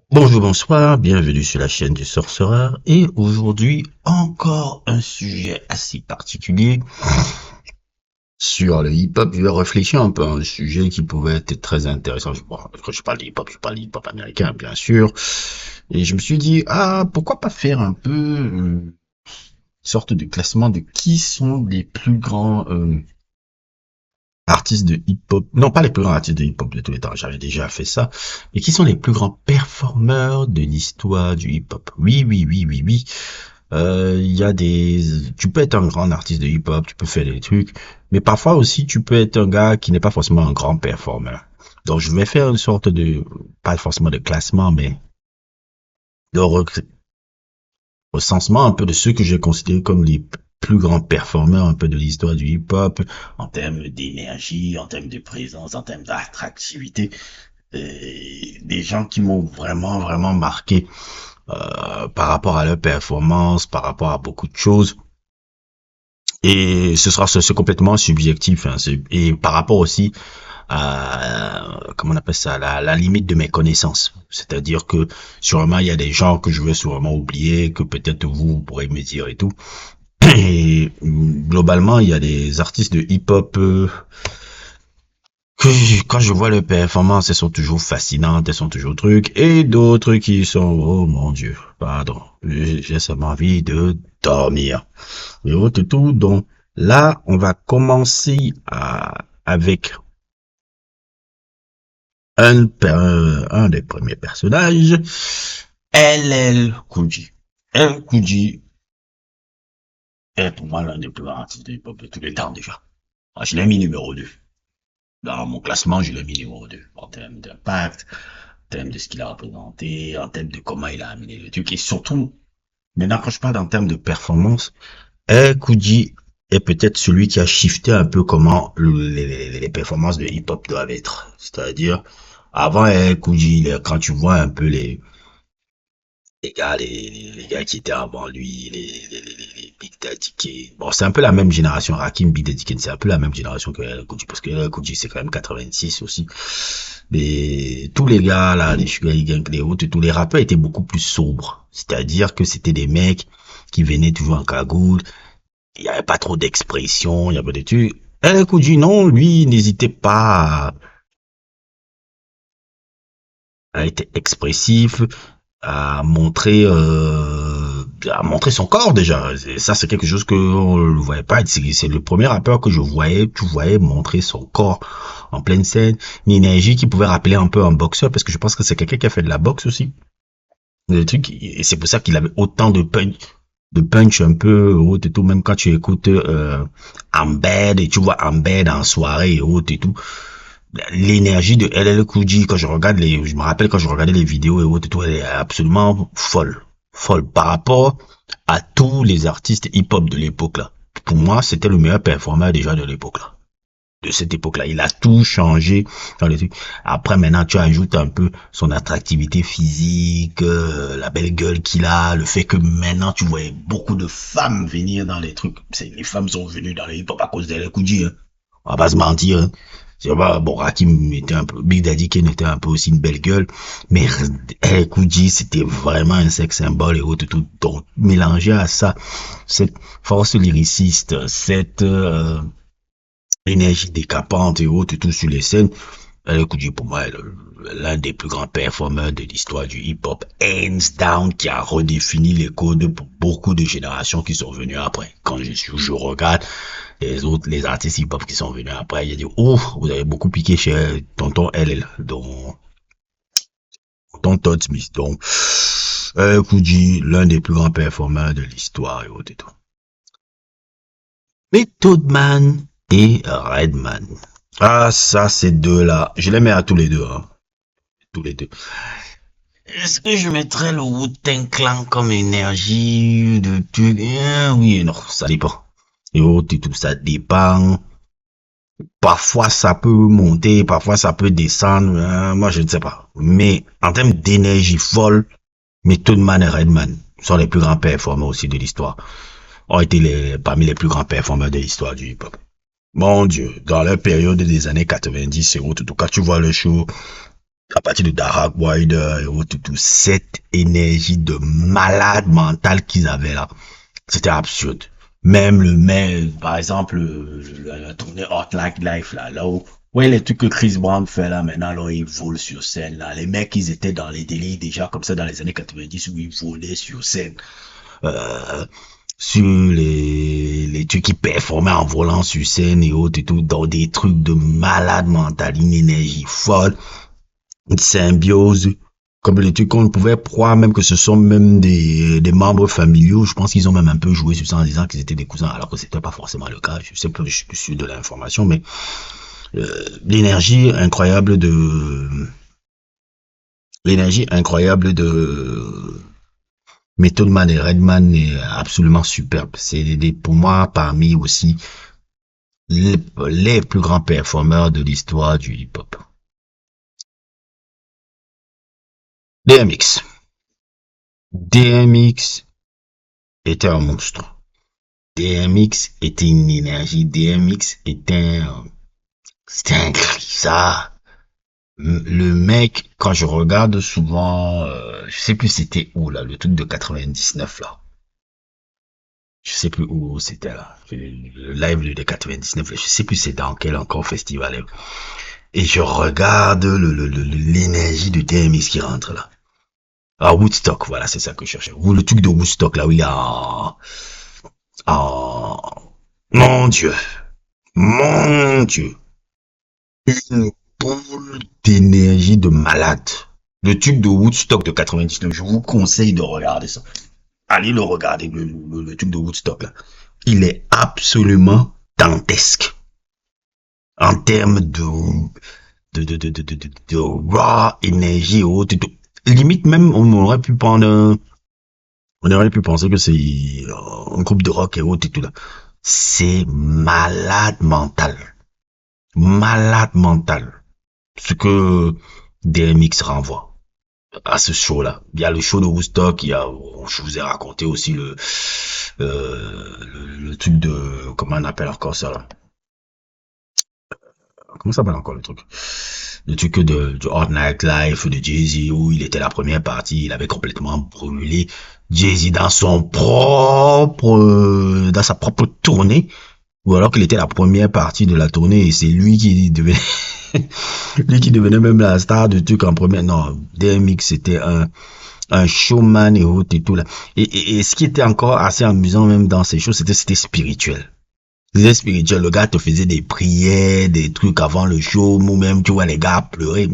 Bonjour, bonsoir, bienvenue sur la chaîne du Sorcerer et aujourd'hui encore un sujet assez particulier sur le hip-hop. Je vais réfléchir un peu à un sujet qui pouvait être très intéressant. Bon, quand je parle de hip-hop, je parle de hip-hop américain bien sûr, et je me suis dit pourquoi pas faire un peu une sorte de classement de qui sont les plus grands artistes de hip-hop, non pas les plus grands artistes de hip-hop de tous les temps, j'avais déjà fait ça, mais qui sont les plus grands performeurs de l'histoire du hip-hop. Oui, oui, oui, oui, oui. Il y a tu peux être un grand artiste de hip-hop, tu peux faire des trucs, mais parfois aussi tu peux être un gars qui n'est pas forcément un grand performeur. Donc je vais faire une sorte de, pas forcément de classement, mais de recensement un peu de ceux que j'ai considérés comme les plus grands performeurs un peu de l'histoire du hip-hop, en termes d'énergie, en termes de présence, en termes d'attractivité, des gens qui m'ont vraiment, vraiment marqué par rapport à leur performance, par rapport à beaucoup de choses. Et c'est complètement subjectif, hein, et par rapport aussi à, comment on appelle ça, la limite de mes connaissances. C'est-à-dire que sûrement il y a des gens que je vais sûrement oublier, que peut-être vous pourrez me dire et tout. Et globalement, il y a des artistes de hip-hop quand je vois leurs performances, elles sont toujours fascinantes, elles sont toujours trucs, et d'autres qui sont, oh mon Dieu, pardon, j'ai seulement envie de dormir. Et autres tout, donc là, on va commencer avec un des premiers personnages, LL Cool J. LL Cool J est pour moi l'un des plus grands artistes de hip-hop de tous les temps déjà. Moi, je l'ai mis numéro 2. Dans mon classement, je l'ai mis numéro 2 en termes d'impact, en termes de ce qu'il a représenté, en termes de comment il a amené le truc, et surtout, maintenant quand je parle en termes de performance, Kuji est peut-être celui qui a shifté un peu comment les performances de hip-hop doivent être. C'est-à-dire, avant Kuji, quand tu vois un peu les gars qui étaient avant lui, les Big Daddy Kane. Bon, c'est un peu la même génération. Rakim, Big Daddy Kane, c'est un peu la même génération que LL Cool J, parce que LL Cool J, c'est quand même 86 aussi. Mais tous les gars, là, les Sugar Hill Gang, les autres, tous les rappeurs étaient beaucoup plus sobres. C'est-à-dire que c'était des mecs qui venaient toujours en cagoule. Il n'y avait pas trop d'expression, il y avait des trucs. LL Cool J, non, lui, il n'hésitait pas à être expressif, à montrer son corps déjà. Et ça, c'est quelque chose que on ne voyait pas. C'est le premier rappeur que je voyais, tu voyais montrer son corps en pleine scène. Une énergie qui pouvait rappeler un peu un boxeur, parce que je pense que c'est quelqu'un qui a fait de la boxe aussi. Des trucs, et c'est pour ça qu'il avait autant de punch un peu haute et tout, même quand tu écoutes Ambed, et tu vois Ambed en soirée et haute et tout, l'énergie de LL Cool J, quand je regarde je me rappelle quand je regardais les vidéos et autres et tout, elle est absolument folle. Folle par rapport à tous les artistes hip-hop de l'époque là. Pour moi, c'était le meilleur performeur déjà de l'époque là. De cette époque-là. Il a tout changé dans les trucs. Après, maintenant, tu ajoutes un peu son attractivité physique, la belle gueule qu'il a, le fait que maintenant, tu voyais beaucoup de femmes venir dans les trucs. Les femmes sont venues dans les hip-hop à cause d'elle, Cool J, hein. On va pas se mentir, hein. C'est pas, bon, Rakim était un peu, Big Daddy Kane était un peu aussi une belle gueule, mais Cool J, c'était vraiment un sex symbole et autres, tout. Donc, mélangé à ça, cette force lyriciste, cette, énergie décapante et autres, et tout sur les scènes. Écoute, pour moi, l'un des plus grands performeurs de l'histoire du hip-hop, hands down, qui a redéfini les codes pour beaucoup de générations qui sont venues après. Quand je regarde les artistes hip-hop qui sont venus après, il a dit, oh, vous avez beaucoup piqué chez tonton LL, donc, tonton Todd Smith, donc, écoute, l'un des plus grands performeurs de l'histoire et autres et tout. Method Man et Redman. Ah, ça, ces deux-là, je les mets à tous les deux, hein. Tous les deux. Est-ce que je mettrais le Wu-Tang Clan comme énergie de truc? Oui et non, ça dépend. Et autres et tout, ça dépend. Parfois, ça peut monter, parfois, ça peut descendre. Moi, je ne sais pas. Mais en termes d'énergie folle, Method Man et Redman sont les plus grands performeurs aussi de l'histoire. Ont été parmi les plus grands performeurs de l'histoire du hip-hop. Mon Dieu, dans la période des années 90 et autres, en tout cas, tu vois le show, à partir de Dark Wider et autres, tout, cette énergie de malade mental qu'ils avaient là, c'était absurde. Même par exemple, la tournée Hot Like Life, là où, ouais, les trucs que Chris Brown fait là, maintenant, là, ils volent sur scène, là. Les mecs, ils étaient dans les délits déjà, comme ça, dans les années 90, où ils volaient sur scène. Euh, sur les trucs qui performaient en volant sur scène et autres et tout, dans des trucs de malade mental, une énergie folle, une symbiose, comme les trucs qu'on pouvait croire même que ce sont même des membres familiaux. Je pense qu'ils ont même un peu joué sur ça en disant qu'ils étaient des cousins, alors que c'était pas forcément le cas. Je sais pas, je suis plus sûr de l'information, mais l'énergie incroyable de Method Man et Redman est absolument superbe. C'est pour moi parmi aussi les plus grands performeurs de l'histoire du hip-hop. DMX. DMX était un monstre. DMX était une énergie. DMX c'était un cri, ça. Le mec, quand je regarde souvent, je sais plus c'était où là, le truc de 99 là. Je sais plus où c'était là. Le live de 99, je sais plus c'est dans quel encore festival. Et je regarde l'énergie de DMX qui rentre là. Ah, Woodstock, voilà, c'est ça que je cherchais. Ou le truc de Woodstock, là où il y a mon Dieu, mon Dieu, une boule d'énergie de malade. Le truc de Woodstock de 99, je vous conseille de regarder ça. Allez le regarder, le truc de Woodstock, là. Il est absolument dantesque. En termes de raw énergie haute. Limite même, on aurait pu penser que c'est un groupe de rock et autres et tout là. C'est malade mental. Malade mental. Ce que DMX renvoie à ce show-là. Il y a le show de Woodstock, je vous ai raconté aussi le truc de, comment on appelle encore ça là? Comment ça s'appelle encore le truc? Le truc de Hard Night Life de Jay-Z où il était la première partie, il avait complètement brûlé Jay-Z dans sa propre tournée, ou alors qu'il était la première partie de la tournée et c'est lui qui devenait, lui qui devenait même la star du truc en première. Non, DMX c'était un showman et autres et tout là. Et ce qui était encore assez amusant même dans ces shows, c'était spirituel. C'était spirituel. Le gars te faisait des prières, des trucs avant le show, ou même tu vois les gars pleurer.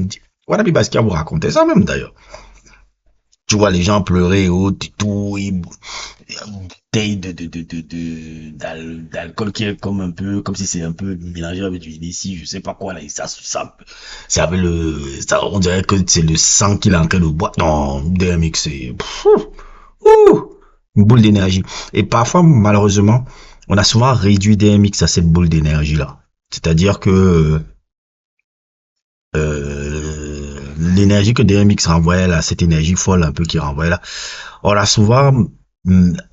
Voilà, puis parce qu'il vous racontait ça même d'ailleurs. Tu vois les gens pleurer et autres et tout, une bouteille d'alcool qui est comme un peu, comme si c'est un peu mélangé avec du Hennessy, je sais pas quoi, là, et c'est avec on dirait que c'est le sang qu'il est en train de boire. Non, DMX, c'est, une boule d'énergie. Et parfois, malheureusement, on a souvent réduit DMX à cette boule d'énergie-là. C'est-à-dire que, l'énergie que DMX renvoyait là, cette énergie folle un peu qu'il renvoyait là, on a souvent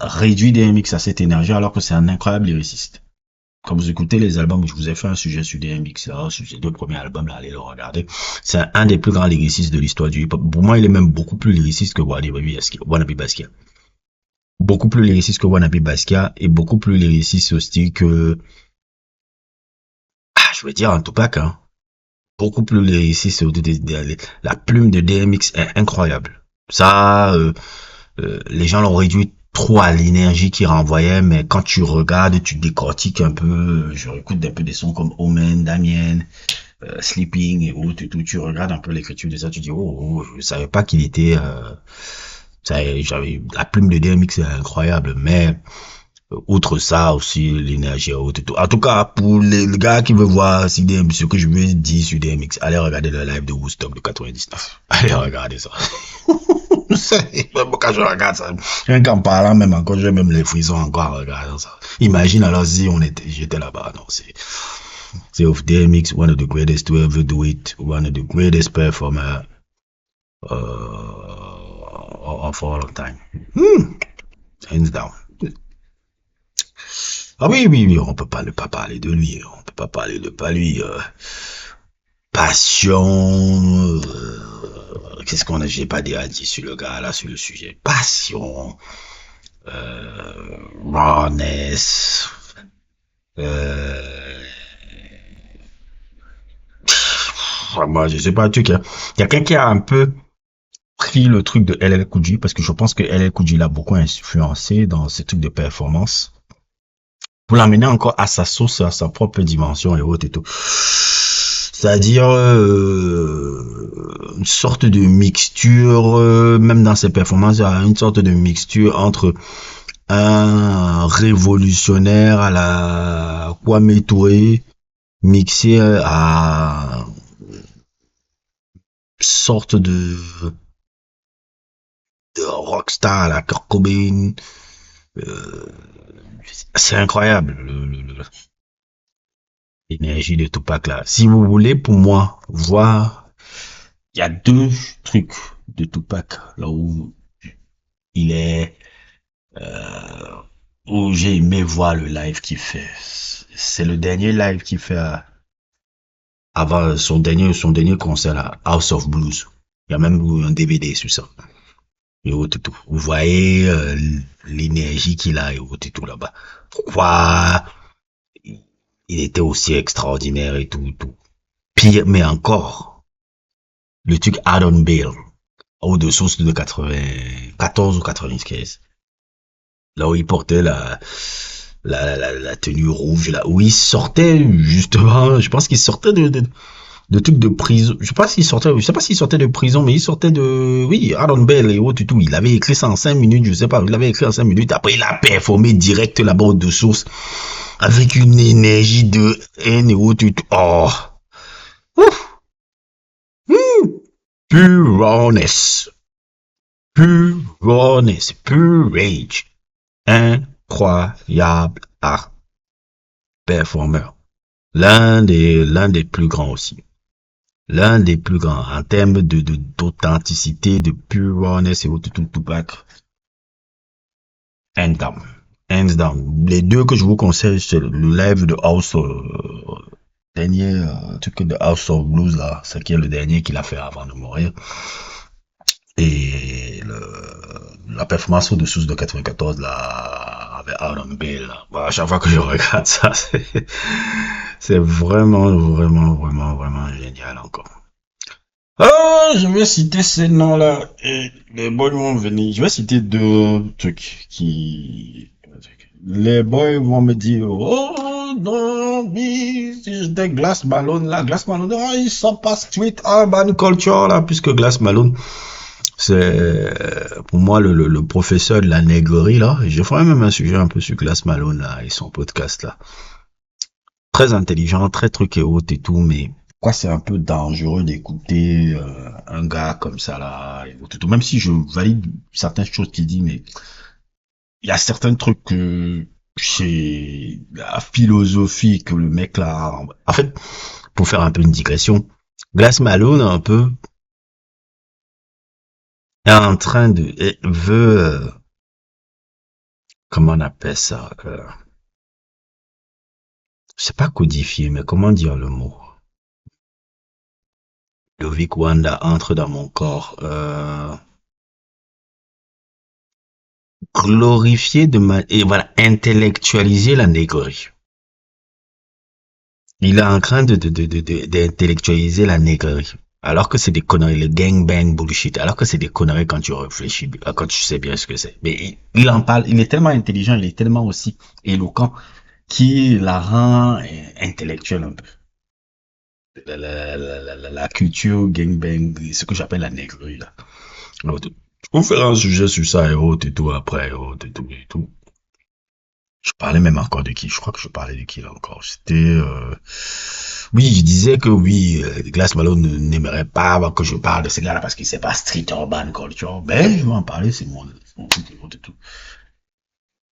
réduit DMX à cette énergie alors que c'est un incroyable lyriciste. Quand vous écoutez les albums, je vous ai fait un sujet sur DMX là, sur ces deux premiers albums là, allez le regarder. C'est un des plus grands lyricistes de l'histoire du hip-hop. Pour moi, il est même beaucoup plus lyriciste que Wannabe Basquiat. Beaucoup plus lyriciste que Wannabe Basquiat et beaucoup plus lyriciste aussi que, je vais dire en Tupac, hein. Beaucoup plus lyriciste. La plume de DMX est incroyable. Ça, les gens l'ont réduit trop à l'énergie qu'il renvoyait, mais quand tu regardes, tu décortiques un peu, je réécoute un peu des sons comme Omen, Damien, Sleeping et autres, et tout, tu regardes un peu l'écriture de ça, tu dis, je savais pas qu'il était, la plume de DMX est incroyable, mais outre ça aussi, l'énergie haute et tout. En tout cas, pour le gars qui veut voir si ce que je veux dire sur DMX, allez regarder le live de Woodstock de 99. Allez regarder ça. Quand je regarde ça, rien qu'en parlant même encore, j'ai même les frissons encore en regardant ça. Imagine alors si j'étais là-bas. Non, c'est of DMX, one of the greatest to ever do it, one of the greatest performer of all of time. Hands down. Ah oui, oui, oui, on peut pas ne pas parler de lui, on peut pas parler de pas lui. passion, qu'est-ce qu'on a, j'ai pas déjà dit sur le gars là, sur le sujet, passion, rawness, euh, moi je sais pas, tu sais, quelqu'un qui a un peu pris le truc de LL Cool J, parce que je pense que LL Cool J l'a beaucoup influencé dans ces trucs de performance, pour l'amener encore à sa sauce, à sa propre dimension et autres et tout. C'est-à-dire une sorte de mixture, même dans ses performances, il y a une sorte de mixture entre un révolutionnaire à la Kwame Touré, mixé à une sorte de rockstar à la Kurt Cobain. Euh, c'est incroyable l'énergie de Tupac là. Si vous voulez, pour moi, voir, il y a deux trucs de Tupac là où il est, euh, où j'ai aimé voir le live qu'il fait. C'est le dernier live qu'il fait avant son dernier concert à House of Blues. Il y a même un DVD sur ça. Et autres, tout. Vous voyez l'énergie qu'il a et autres, tout là-bas. Pourquoi il était aussi extraordinaire et tout, tout. Pire, mais encore, le truc Adam Bale, au-dessous de 94 ou 95. Là où il portait la tenue rouge, là où il sortait, justement, je pense qu'il sortait de trucs de prison. Je sais pas s'il sortait de prison, mais il sortait de, oui, Aaron Bell et autres et tout. Il avait écrit ça en 5 minutes, je sais pas, il avait écrit en 5 minutes. Après, il a performé direct là-bas de source avec une énergie de haine et autres et tout. Oh, ouf, pure rawness, pure rage. Incroyable art performeur. L'un des plus grands aussi. L'un des plus grands en termes d'authenticité, de pure rawness et tout Tupac. Hands down. Hands down. Les deux que je vous conseille, c'est le live de House, dernier truc de House of Blues là, c'est qui est le dernier qu'il a fait avant de mourir. Et la performance au-dessous de 94 là, avec Aaron Bale. Bon, à chaque fois que je regarde ça, c'est vraiment, vraiment, vraiment, vraiment génial encore. Oh, je vais citer ces noms-là et les boys vont venir. Je vais citer deux trucs qui... Les boys vont me dire, oh non, mais si j'étais Glass Malone là, Glass Malone, oh, ils sont pas street urban culture là, puisque Glass Malone, c'est pour moi le professeur de la nègrerie là. Je ferai même un sujet un peu sur Glass Malone là et son podcast là. Très intelligent, très truc et autres et tout, mais quoi c'est un peu dangereux d'écouter un gars comme ça là et tout, même si je valide certaines choses qu'il dit, mais il y a certains trucs que c'est la philosophie que le mec là, en fait, pour faire un peu une digression, Glass Malone un peu est en train de veut comment on appelle ça, je sais pas codifier, mais comment dire le mot. Le Vic Wanda entre dans mon corps. Glorifier et voilà, intellectualiser la négrerie. Il est en train d'intellectualiser la négrerie. Alors que c'est des conneries, le gangbang bullshit. Alors que c'est des conneries quand tu réfléchis, quand tu sais bien ce que c'est. Mais il en parle, il est tellement intelligent, il est tellement aussi éloquent, qui la rend intellectuelle un peu. La culture gangbang, ce que j'appelle la négrerie, là. On fera un sujet sur ça et autres et tout après, et autres et tout et tout. Je parlais même encore de qui? Je crois que je parlais de qui là encore? C'était oui, je disais que oui, Glass Malone n'aimerait pas que je parle de ces gars-là parce qu'il sait pas street urban culture. Ben, je vais en parler, c'est mon truc et tout.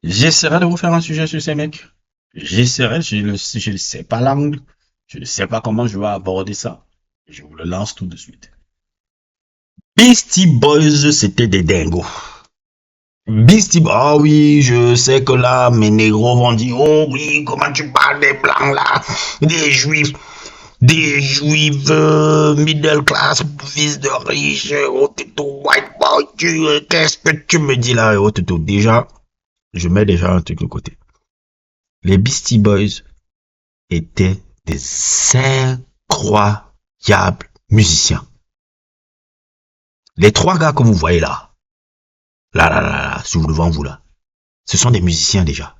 J'essaierai de vous faire un sujet sur ces mecs. J'essaierai, je ne sais pas l'angle. Je ne sais pas comment je vais aborder ça. Je vous le lance tout de suite. Beastie Boys, c'était des dingos. Beastie Boys, ah oui, je sais que là, mes négros vont dire, oh oui, comment tu parles des blancs là, des juifs. des juifs, middle class, fils de riches, white boy, qu'est-ce que tu me dis là, déjà, je mets déjà un truc de côté. Les Beastie Boys étaient des incroyables musiciens. Les trois gars que vous voyez là, sur devant vous là, ce sont des musiciens déjà.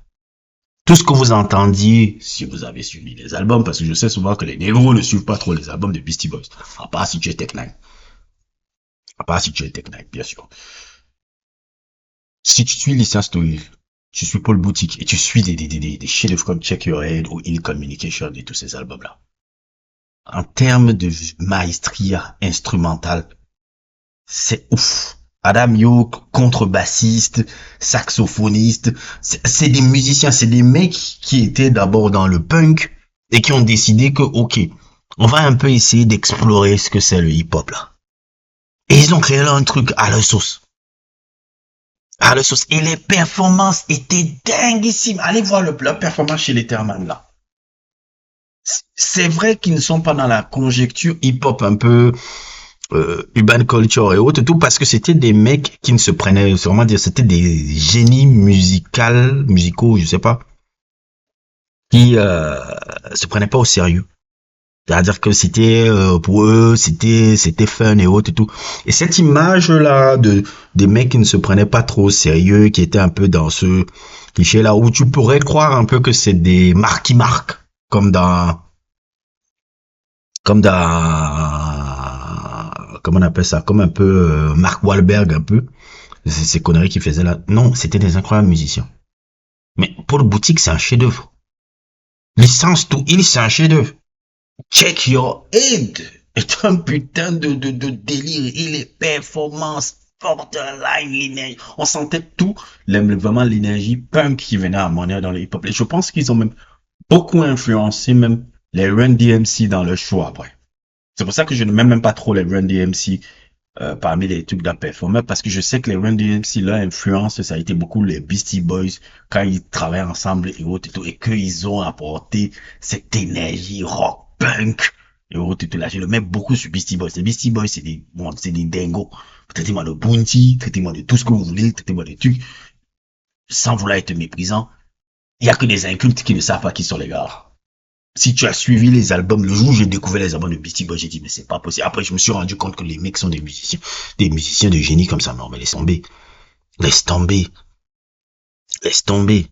Tout ce que vous entendiez, si vous avez suivi les albums, parce que je sais souvent que les négros ne suivent pas trop les albums de Beastie Boys, à part si tu es Tech Nine. À part si tu es Tech Nine, bien sûr. Si tu suis Lisa Story, tu suis Paul Boutique, et tu suis des chefs-d'œuvre comme Check Your Head ou Ill Communication et tous ces albums-là. En termes de maestria instrumentale, c'est ouf. Adam Yoke, contrebassiste, saxophoniste, c'est des musiciens, c'est des mecs qui étaient d'abord dans le punk et qui ont décidé que, ok, on va un peu essayer d'explorer ce que c'est le hip-hop là. Et ils ont créé là un truc à leur sauce. À leur sauce. Et les performances étaient dinguissimes. Allez voir leur performance chez les Letterman là. C'est vrai qu'ils ne sont pas dans la conjecture hip-hop un peu urban culture et autres, tout parce que c'était des mecs qui ne se prenaient, sûrement dire, c'était des génies musicaux, je sais pas, qui se prenaient pas au sérieux. C'est-à-dire que c'était pour eux, c'était fun et autres et tout. Et cette image là de des mecs qui ne se prenaient pas trop au sérieux, qui étaient un peu dans ce cliché là où tu pourrais croire un peu que c'est des Marky Mark, comme dans comment on appelle ça, comme un peu Mark Wahlberg un peu, ces conneries qu'il faisait là. Non, c'était des incroyables musiciens. Mais Paul Boutique, c'est un chef-d'œuvre. Licence to Ill, c'est un chef-d'œuvre. Check Your Head est un putain de délire. Et les performances, borderline, l'énergie. On sentait tout, vraiment l'énergie punk qui venait à monnaie dans les hip-hop. Et je pense qu'ils ont même beaucoup influencé même les Run DMC dans leur show après. C'est pour ça que je ne mets même pas trop les Run DMC parmi les trucs d'un performeur, parce que je sais que les Run DMC, leur influence, ça a été beaucoup les Beastie Boys, quand ils travaillent ensemble et autres et tout, et qu'ils ont apporté cette énergie rock, punk, et autres et tout. Là, je le mets beaucoup sur Beastie Boys. Les Beastie Boys, c'est des dingos. Traitez-moi de Bounty, traitez-moi de tout ce que vous voulez, traitez-moi de trucs, sans vouloir être méprisant. Il y a que des incultes qui ne savent pas qui sont les gars. Si tu as suivi les albums, le jour où j'ai découvert les albums de Beastie Boys, j'ai dit, mais c'est pas possible. Après, je me suis rendu compte que les mecs sont des musiciens de génie comme ça. Non, mais laisse tomber. Laisse tomber. Laisse tomber.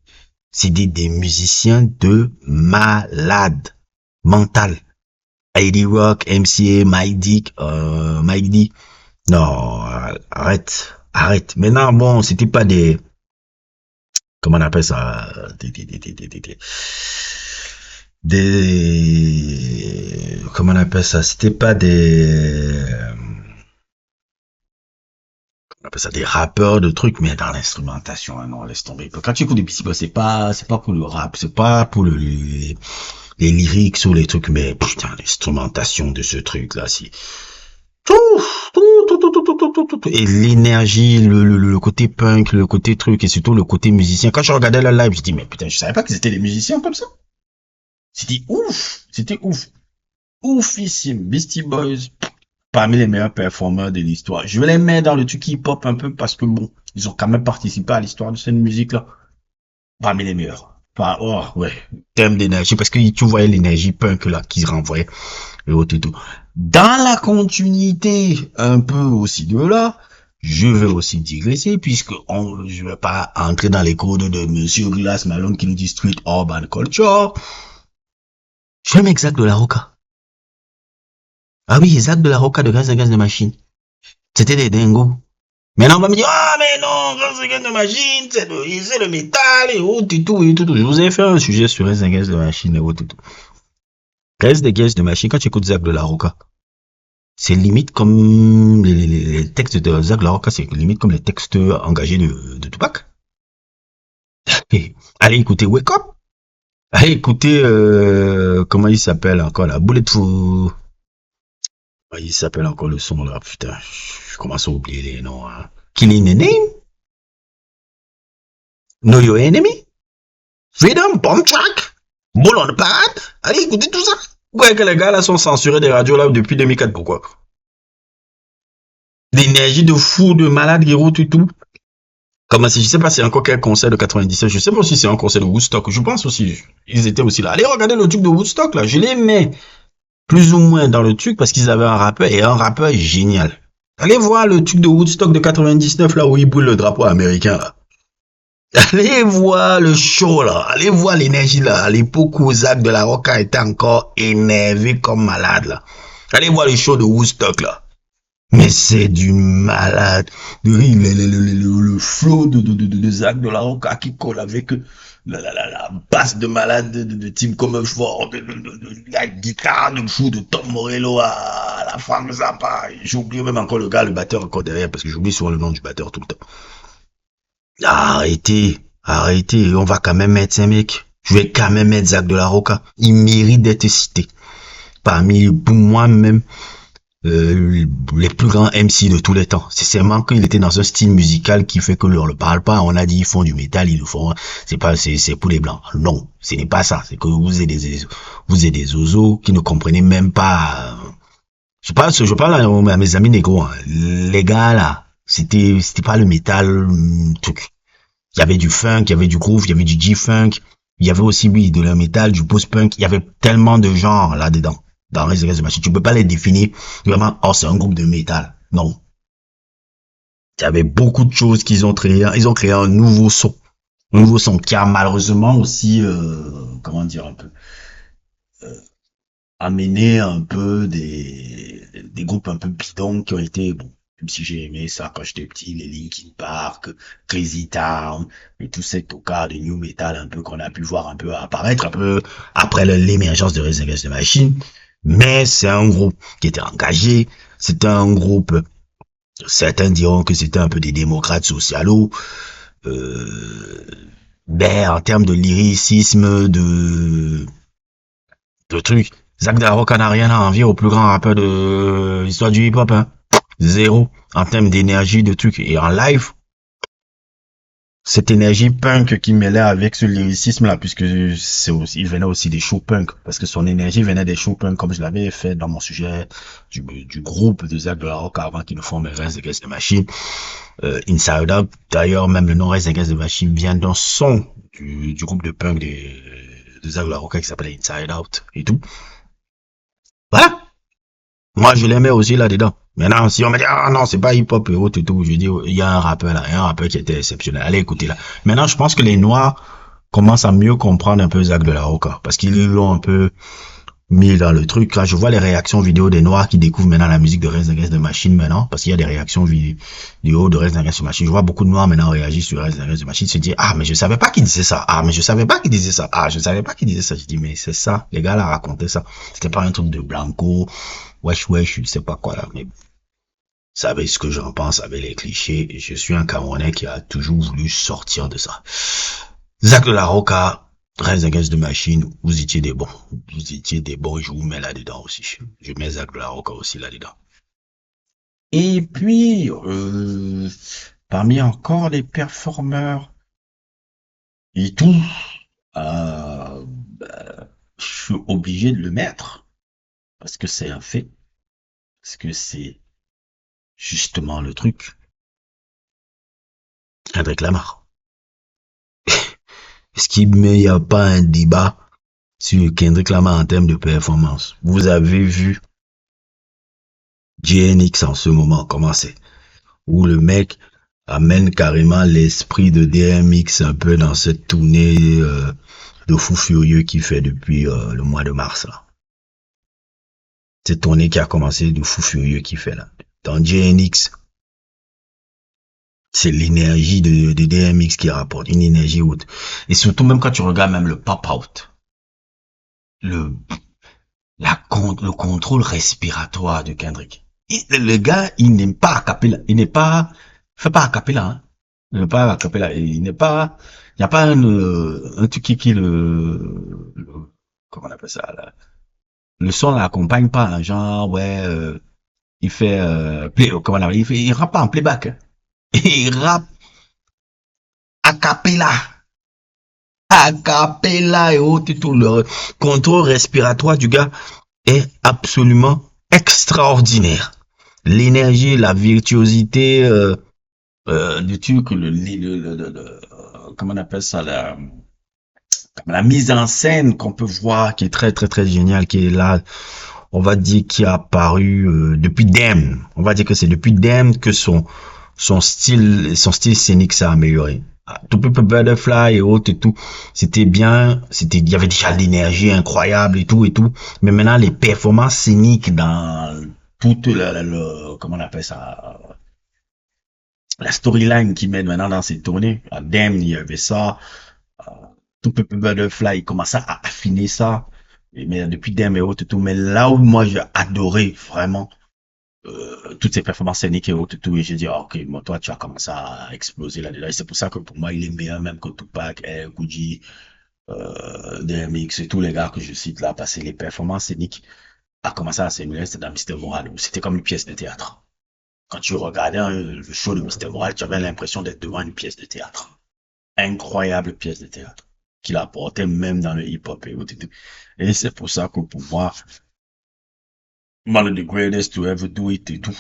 C'est des musiciens de malades. Mental. Heidi Rock, MCA, Mike D. Non, arrête. Maintenant, bon, c'était pas des, comment on appelle ça, comment on appelle ça, c'était pas on appelle ça des rappeurs de trucs, mais dans l'instrumentation, hein, non, laisse tomber. Quand tu écoutes des Beastie Boys, c'est pas pour le rap, c'est pas pour les lyrics ou les trucs, mais putain, l'instrumentation de ce truc là, c'est tout, et l'énergie, le côté punk, le côté truc, et surtout le côté musicien. Quand je regardais la live, je dis, mais putain, je savais pas qu'ils étaient des musiciens comme ça. C'était ouf, oufissime. Beastie Boys, parmi les meilleurs performeurs de l'histoire. Je vais les mettre dans le truc hip-hop un peu parce que bon, ils ont quand même participé à l'histoire de cette musique-là. Parmi les meilleurs. Oh, ouais. Thème d'énergie, parce que tu voyais l'énergie punk là qu'ils renvoyaient et autres et tout. Dans la continuité un peu aussi de là, je vais aussi digresser puisque je vais pas entrer dans les codes de Monsieur Glass Malone qui nous dit Street Urban Culture. J'aime Zach de la Rocca. Ah oui, Zach de la Rocca de Gaz de Machine. C'était des dingos. Maintenant, on va me dire, ah, mais non, Gaz de Machine, c'est le métal et autres et tout. Je vous ai fait un sujet sur Gaz de Machine et autres et tout. Gaz de Machine, quand tu écoutes Zach de la Rocca, c'est limite comme les textes de Zach de la Rocca, c'est limite comme les textes engagés de Tupac. Allez écouter Wake Up. Allez écouter, comment il s'appelle encore là, Bulletproof. Il s'appelle encore le son là, putain, je commence à oublier les noms. Hein. Killing the Name, Know Your Enemy, Freedom, Bomb Track, Bull on the Pad. Allez écoutez tout ça. Ouais, que les gars là sont censurés des radios là depuis 2004, pourquoi? L'énergie de fou, de malade, Giro, tout. Comme si, je sais pas si c'est encore quel concert de 97, je sais pas si c'est un concert de Woodstock, je pense aussi, ils étaient aussi là. Allez regarder le truc de Woodstock là, je les mets plus ou moins dans le truc parce qu'ils avaient un rappeur et un rappeur génial. Allez voir le truc de Woodstock de 99 là où ils brûlent le drapeau américain là. Allez voir le show là, allez voir l'énergie là, à l'époque où Zach de la Rocca était encore énervé comme malade là. Allez voir le show de Woodstock là. Mais c'est du malade. Le flow de Zach de la Rocca qui colle avec la basse de malade de Tim Comerford, la guitare de fou de Tom Morello à la femme Zappa. J'oublie même encore le gars, le batteur encore derrière, parce que j'oublie souvent le nom du batteur tout le temps. Arrêtez, arrêtez, on va quand même mettre ces mecs. Je vais quand même mettre Zach de la Rocca. Il mérite d'être cité. Parmi, pour moi-même, les plus grands MC de tous les temps. C'est seulement qu'il était dans un style musical qui fait que l'on ne parle pas. On a dit ils font du métal, ils le font. C'est pas, c'est pour les blancs. Non, ce n'est pas ça. C'est que vous êtes des oiseaux qui ne comprenez même pas. Je parle à mes amis négros. Hein. Les gars là, c'était pas le métal truc. Il y avait du funk, il y avait du groove, il y avait du G-funk. Il y avait aussi, oui, de la métal, du post-punk. Il y avait tellement de genres là-dedans. Dans Rise Against the Machine. Tu peux pas les définir vraiment, oh, c'est un groupe de métal. Non. Il y avait beaucoup de choses qu'ils ont créé. Ils ont créé un nouveau son. Un nouveau son qui a malheureusement aussi, comment dire un peu, amené un peu des groupes un peu bidons qui ont été, bon, même si j'ai aimé ça quand j'étais petit, les Linkin Park, Crazy Town, et tous ces tocards de new metal un peu qu'on a pu voir un peu apparaître un peu après l'émergence de Rise Against the Machine. Mais c'est un groupe qui était engagé, c'était un groupe, certains diront que c'était un peu des démocrates socialos, euh, ben, en termes de lyricisme, de trucs, Zach de la Rocca n'a rien à envier au plus grand rappeur de l'histoire du hip-hop, hein. Zéro. En termes d'énergie, de trucs. Et en live, cette énergie punk qui mêlait avec ce lyricisme là, puisque c'est aussi, il venait aussi des shows punk, parce que son énergie venait des shows punk, comme je l'avais fait dans mon sujet du groupe de Zach de la Rocca avant qu'il ne forme Rise Against the Machine, Inside Out. D'ailleurs, même le nom Rise Against the Machine vient d'un son du groupe de punk de Zach de la Rocca qui s'appelait Inside Out et tout. Voilà. Moi, je l'aimais aussi là-dedans. Maintenant, si on me dit, ah non, c'est pas hip-hop et autres et tout, je dis, il y a un rappeur là, il y a un rappeur qui était exceptionnel. Allez écoutez là. Maintenant, je pense que les Noirs commencent à mieux comprendre un peu Zach de la Rocca, parce qu'ils l'ont un peu mis dans le truc. Quand je vois les réactions vidéo des Noirs qui découvrent maintenant la musique de Rise Against the Machine maintenant, parce qu'il y a des réactions vidéo de Rise Against the Machine. Je vois beaucoup de Noirs maintenant réagir sur Rise Against the Machine, se dire, ah, mais je savais pas qu'il disait ça. Ah, mais je savais pas qu'il disait ça. Ah, je savais pas qu'il disait ça. Je dis, mais c'est ça. Les gars là racontaient ça. C'était pas un truc de Blanco. Wesh, je sais pas quoi là, mais vous savez ce que j'en pense avec les clichés. Je suis un Camerounais qui a toujours voulu sortir de ça. Zach de la Rocca, Rise Against the Machine, vous étiez des bons. Vous étiez des bons, je vous mets là-dedans aussi. Je mets Zach de la Rocca aussi là-dedans. Et puis, parmi encore les performeurs et tout, je suis obligé de le mettre parce que c'est un fait, parce que c'est justement le truc. Kendrick Lamar. Est-ce qu'il n'y a pas un débat sur Kendrick Lamar en termes de performance? Vous avez vu JNX en ce moment, comment c'est? Où le mec amène carrément l'esprit de DMX un peu dans cette tournée de fou furieux qu'il fait depuis le mois de mars là. Cette tournée qui a commencé de fou furieux qu'il fait là. Dans JNX, c'est l'énergie de DMX qui rapporte, une énergie haute. Et surtout même quand tu regardes même le pop-out, le, le contrôle respiratoire de Kendrick. Le gars, il n'aime pas acapella, il fait pas acapella, hein. Il n'est pas acapella, il n'est pas, il n'y a pas un truc qui comment on appelle ça, là. Le son l'accompagne pas, hein, genre, ouais, il fait, comment on appelle, il rappe pas en playback, hein. Il rappe a cappella. A cappella et autres et tout. Le contrôle respiratoire du gars, est absolument extraordinaire. L'énergie, la virtuosité du truc, comment on appelle ça, la mise en scène qu'on peut voir, qui est très très très géniale, qui est là, on va dire, qui a apparu depuis Damn. On va dire que c'est depuis Damn que son style scénique s'est amélioré. To Pimp a Butterfly et autres et tout, c'était bien, il y avait déjà l'énergie incroyable et tout, mais maintenant les performances scéniques dans toute comment on appelle ça, la storyline qu'ils mettent maintenant dans ces tournées. À Damn, il y avait ça. To Pimp a Butterfly, il commençait à affiner ça. Mais depuis Damn et autres et tout, mais là où moi j'ai adoré vraiment toutes ces performances scéniques et autres et tout, et j'ai dit, ah, ok, bon, toi, tu as commencé à exploser là-dedans. Et c'est pour ça que pour moi, il est meilleur même que Tupac, Gucci, DMX et tous les gars que je cite là, parce que les performances scéniques a commencé à s'émuler, c'était dans Mr. Moral, où c'était comme une pièce de théâtre. Quand tu regardais le show de Mr. Moral, tu avais l'impression d'être devant une pièce de théâtre. Incroyable pièce de théâtre. Qu'il apportait même dans le hip-hop et autres et tout. Et c'est pour ça que pour moi, one of the greatest to ever do it et tout.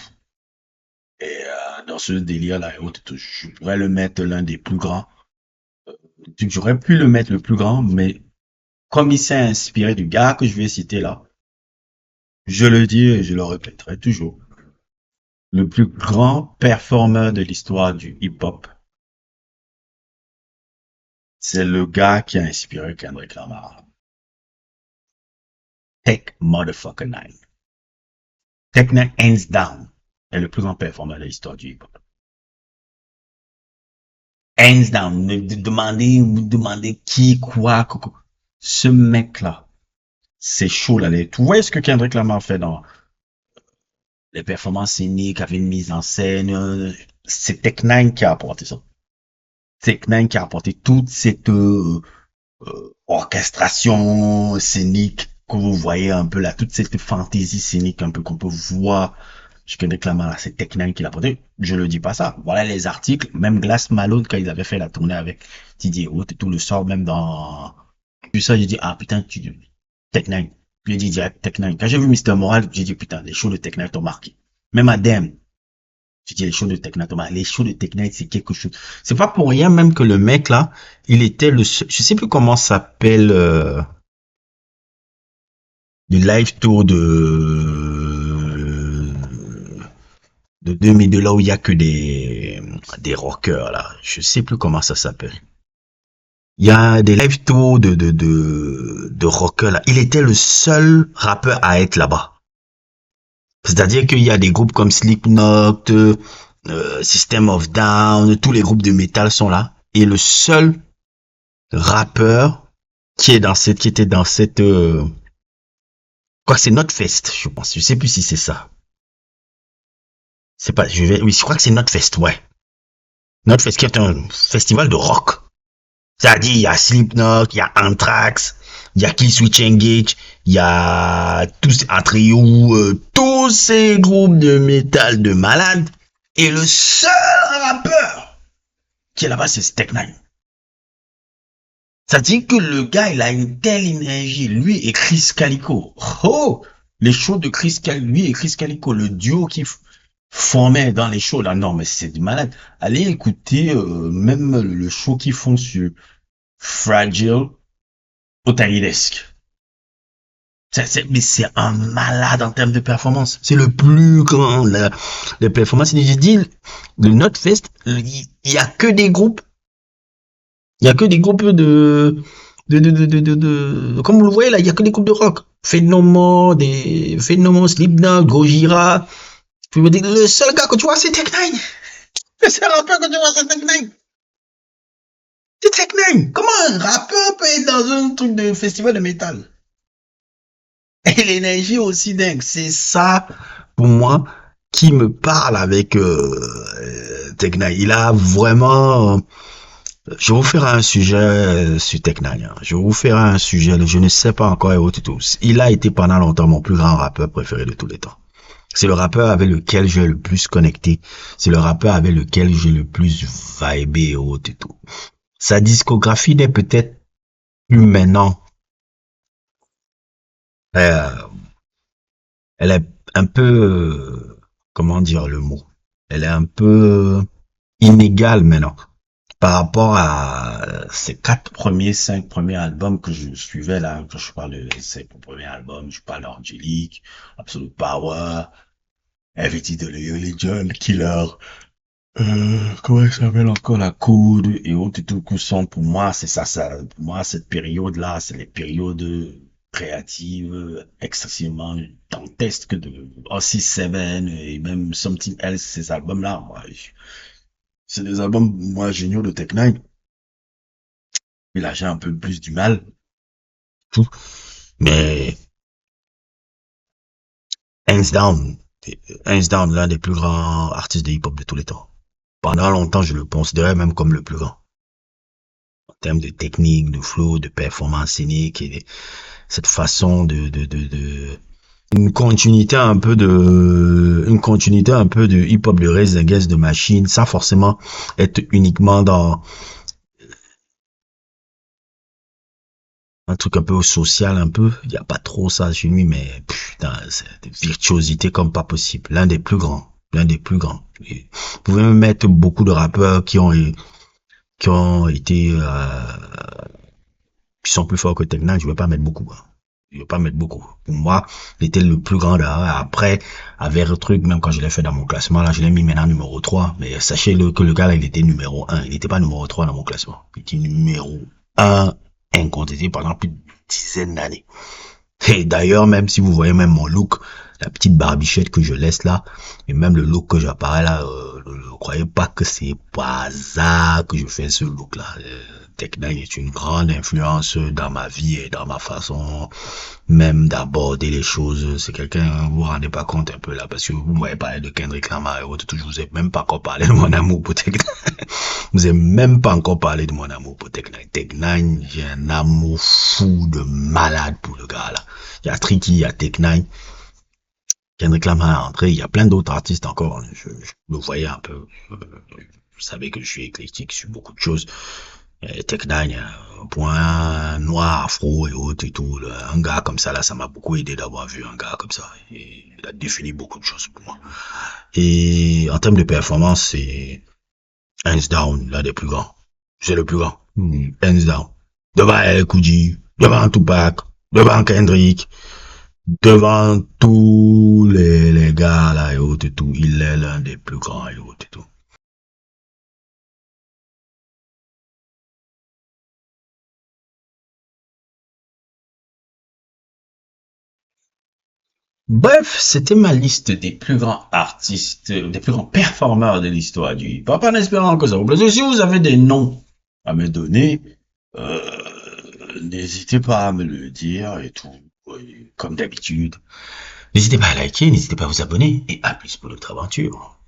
Et dans ce délire-là, je pourrais le mettre l'un des plus grands. J'aurais pu le mettre le plus grand, mais comme il s'est inspiré du gars que je vais citer là, je le dis et je le répéterai toujours. Le plus grand performeur de l'histoire du hip-hop, c'est le gars qui a inspiré Kendrick Lamar. Tech Motherfucker Nine. Tech Nine, hands down, est le plus grand performeur de l'histoire du hip-hop. Hands down. Vous demandez qui, quoi, ce mec-là, c'est chaud là. Tu vois ce que Kendrick Lamar fait dans les performances scéniques, avec une mise en scène. C'est Tech9 qui a apporté ça. Tech9 qui a apporté toute cette orchestration scénique que vous voyez un peu là, toute cette fantaisie scénique un peu qu'on peut voir. Je connais clairement là, c'est Tech9 qui l'a apporté. Je le dis pas ça. Voilà les articles. Même Glass Malone, quand ils avaient fait la tournée avec Didier Haute et tout le sort, même dans... Puis ça, j'ai dit, ah putain, Tech9. J'ai dit direct Tech9. Quand j'ai vu Mr. Moral, j'ai dit, putain, les shows de Tech9 t'ont marqué. Même à Dem, j'ai dit, les shows de Tech9 t'ont marqué. Les shows de Tech9, c'est quelque chose. C'est pas pour rien même que le mec là, il était le seul, je sais plus comment s'appelle, le live tour de 2002, là où il y a que des rockers, là. Je sais plus comment ça s'appelle. Il y a des live tours de rockers, là. Il était le seul rappeur à être là-bas. C'est-à-dire qu'il y a des groupes comme Slipknot, System of Down, tous les groupes de métal sont là. Et le seul rappeur qui était dans cette, quoi, c'est Notfest, je pense. Je sais plus si c'est ça. C'est pas, oui, je crois que c'est Notfest, ouais. Notfest qui est un festival de rock. C'est-à-dire, il y a Slipknot, il y a Anthrax, il y a Killswitch Engage, il y a tous Atreyu, tous ces groupes de métal de malades. Et le seul rappeur qui est là-bas, c'est Tech9. Ça dit que le gars, il a une telle énergie. Lui et Chris Calico. Oh! Les shows de lui et Chris Calico, le duo qui formait dans les shows là, non mais c'est du malade. Allez écouter même le show qu'ils font sur Fragile au Tiny-Desk. Mais c'est un malade en termes de performance. C'est le plus grand. Les performances, j'ai dit, le Notfest, il y a que des groupes. Il y a que des groupes comme vous le voyez là, il y a que des groupes de rock. Phénomène, Slipknot, Gojira. Tu me dis, le seul gars que tu vois, c'est Tech9. Le seul rappeur que tu vois, c'est Tech9. C'est Tech9. Comment un rappeur peut être dans un truc de festival de métal? Et l'énergie aussi dingue. C'est ça, pour moi, qui me parle avec Tech9. Il a vraiment... Je vous ferai un sujet sur Tech9. Hein. Je vous ferai un sujet, je ne sais pas encore et autres tous. Il a été pendant longtemps mon plus grand rappeur préféré de tous les temps. C'est le rappeur avec lequel j'ai le plus connecté. C'est le rappeur avec lequel j'ai le plus vibé et autres et tout. Sa discographie n'est peut-être plus maintenant elle est un peu, comment dire le mot? Elle est un peu inégale maintenant par rapport à ces cinq premiers albums que je suivais là, quand je parle de ces premiers albums, je parle d'Angélique, Absolute Power, Everything de Religion, Killer, comment il s'appelle encore, la Code et autres et tout que sont pour moi, c'est ça, pour moi, cette période-là, c'est les périodes créatives, excessivement dantesques de Ossie Seven et même Something Else, ces albums-là, moi, c'est des albums, moi, géniaux de Tech Nine. Et là, j'ai un peu plus du mal, tout. Mais, hands down, hands down, l'un des plus grands artistes de hip-hop de tous les temps. Pendant longtemps, je le considérais même comme le plus grand. En termes de technique, de flow, de performance scénique et cette façon une continuité un peu de hip-hop de Raise Against the Machine, sans forcément être uniquement dans un truc un peu social, un peu. Il n'y a pas trop ça chez lui, mais putain, c'est de virtuosité comme pas possible. L'un des plus grands. L'un des plus grands. Et vous pouvez même mettre beaucoup de rappeurs qui ont été, qui sont plus forts que Tech Nine, je vais pas mettre beaucoup. Hein. Je vais pas mettre beaucoup. Pour moi, il était le plus grand là. Après, avec le truc, même quand je l'ai fait dans mon classement, là, je l'ai mis maintenant numéro 3. Mais sachez-le que le gars là, il était numéro 1. Il n'était pas numéro 3 dans mon classement. Il était numéro 1 incontesté pendant plus d'une dizaine d'années. Et d'ailleurs, même si vous voyez même mon look, la petite barbichette que je laisse là, et même le look que j'apparais là, ne croyez pas que c'est par hasard que je fais ce look là. Tech Nine est une grande influence dans ma vie et dans ma façon même d'aborder les choses. C'est quelqu'un, vous vous rendez pas compte un peu là, parce que vous m'avez parlé de Kendrick Lamar et autres, je vous ai même pas encore parlé de mon amour pour Tech Nine. Vous avez même pas encore parlé de mon amour pour Tech Nine. Tech Nine, j'ai un amour fou de malade pour le gars là. Il y a Tricky, il y a Tech Nine, Kendrick Lamar est entré, il y a plein d'autres artistes encore. Je le voyais un peu. Vous savez que je suis éclectique sur beaucoup de choses. Tech Nine, point noir, afro et autres et tout. Un gars comme ça, là, ça m'a beaucoup aidé d'avoir vu un gars comme ça. Et il a défini beaucoup de choses pour moi. Et en termes de performance, c'est hands down, l'un des plus grands. C'est le plus grand. Hands down. Devant El Kouji, devant Tupac, devant Kendrick, devant tous les gars là et autres et tout. Il est l'un des plus grands et autres et tout. Bref, c'était ma liste des plus grands artistes, des plus grands performeurs de l'histoire du hip-hop, en espérant que ça vous plaise. Si vous avez des noms à me donner, euh, n'hésitez pas à me le dire et tout, oui, comme d'habitude. N'hésitez pas à liker, n'hésitez pas à vous abonner et à plus pour notre aventure.